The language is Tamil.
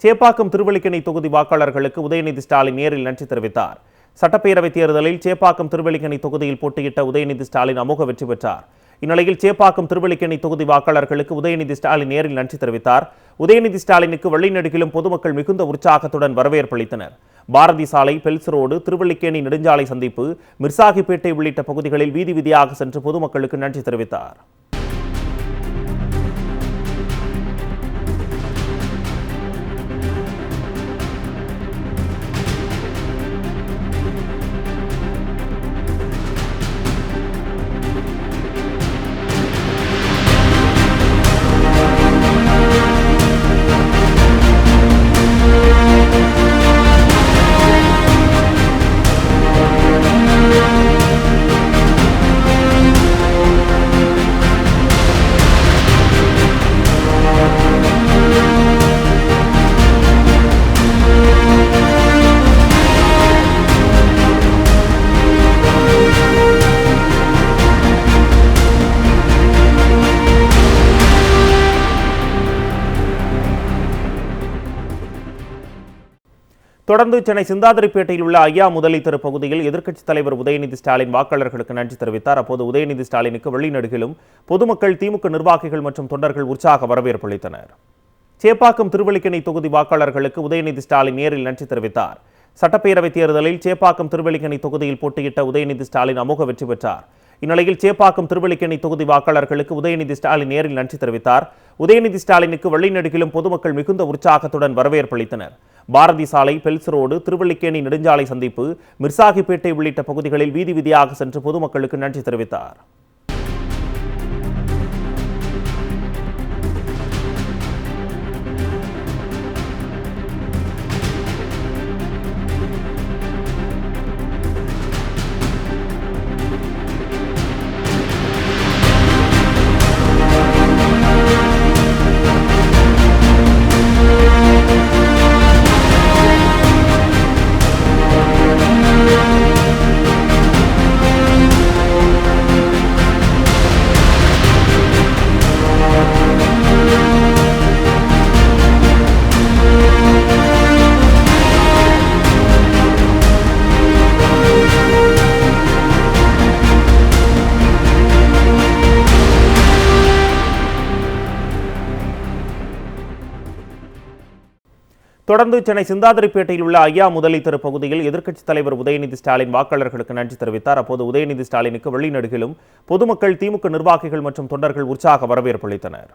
சேப்பாக்கம் திருவல்லிக்கேணி தொகுதி வாக்காளர்களுக்கு உதயநிதி ஸ்டாலின் நேரில் நன்றி தெரிவித்தார். சட்டப்பேரவைத் தேர்தலில் சேப்பாக்கம் திருவல்லிக்கேணி தொகுதியில் போட்டியிட்ட உதயநிதி ஸ்டாலின் அமோக வெற்றி பெற்றார். இந்நிலையில் சேப்பாக்கம் திருவல்லிக்கேணி தொகுதி வாக்காளர்களுக்கு உதயநிதி ஸ்டாலின் நேரில் நன்றி தெரிவித்தார். உதயநிதி ஸ்டாலினுக்கு வழிநெடுகிலும் பொதுமக்கள் மிகுந்த உற்சாகத்துடன் வரவேற்பளித்தனர். பாரதி சாலை, பெல்ஸ் ரோடு, திருவல்லிக்கேணி நெடுஞ்சாலை சந்திப்பு, மிர்சாகிப்பேட்டை உள்ளிட்ட பகுதிகளில் வீதி வீதியாக சென்று பொதுமக்களுக்கு நன்றி தெரிவித்தார். தொடர்ந்து சென்னை சிந்தாதிரிப்பேட்டையில் உள்ள ஐயா முதலி தெரு பகுதியில் எதிர்க்கட்சித் தலைவர் உதயநிதி ஸ்டாலின் வாக்காளர்களுக்கு நன்றி தெரிவித்தார். அப்போது உதயநிதி ஸ்டாலினுக்கு வெளிநடுகிலும் பொதுமக்கள், திமுக நிர்வாகிகள் மற்றும் தொண்டர்கள் உற்சாக வரவேற்பு அளித்தனர். சேப்பாக்கம் திருவல்லிக்கேணி தொகுதி வாக்காளர்களுக்கு உதயநிதி ஸ்டாலின் நேரில் நன்றி தெரிவித்தார். சட்டப்பேரவைத் தேர்தலில் சேப்பாக்கம் திருவல்லிக்கேணி தொகுதியில் போட்டியிட்ட உதயநிதி ஸ்டாலின் அமோக வெற்றி பெற்றார். இந்நிலையில் சேப்பாக்கம் திருவல்லிக்கேணி தொகுதி வாக்காளர்களுக்கு உதயநிதி ஸ்டாலின் நேரில் நன்றி தெரிவித்தார். உதயநிதி ஸ்டாலினுக்கு வழிநெடுகிலும் பொதுமக்கள் மிகுந்த உற்சாகத்துடன் வரவேற்பளித்தனர். பாரதி சாலை, பெல்ஸ் ரோடு, திருவல்லிக்கேணி நெடுஞ்சாலை சந்திப்பு, மிர்சாகிப்பேட்டை உள்ளிட்ட பகுதிகளில் வீதி வீதியாக சென்று பொதுமக்களுக்கு நன்றி தெரிவித்தார். தொடர்ந்து சென்னை சிந்தாதிரிப்பேட்டையில் உள்ள ஐயா முதலி தெரு பகுதியில் எதிர்க்கட்சித் தலைவர் உதயநிதி ஸ்டாலின் வாக்காளர்களுக்கு நன்றி தெரிவித்தார். அப்போது உதயநிதி ஸ்டாலினுக்கு வெளிநடுகிலும் பொதுமக்கள், திமுக நிர்வாகிகள் மற்றும் தொண்டர்கள் உற்சாக வரவேற்பு அளித்தனர்.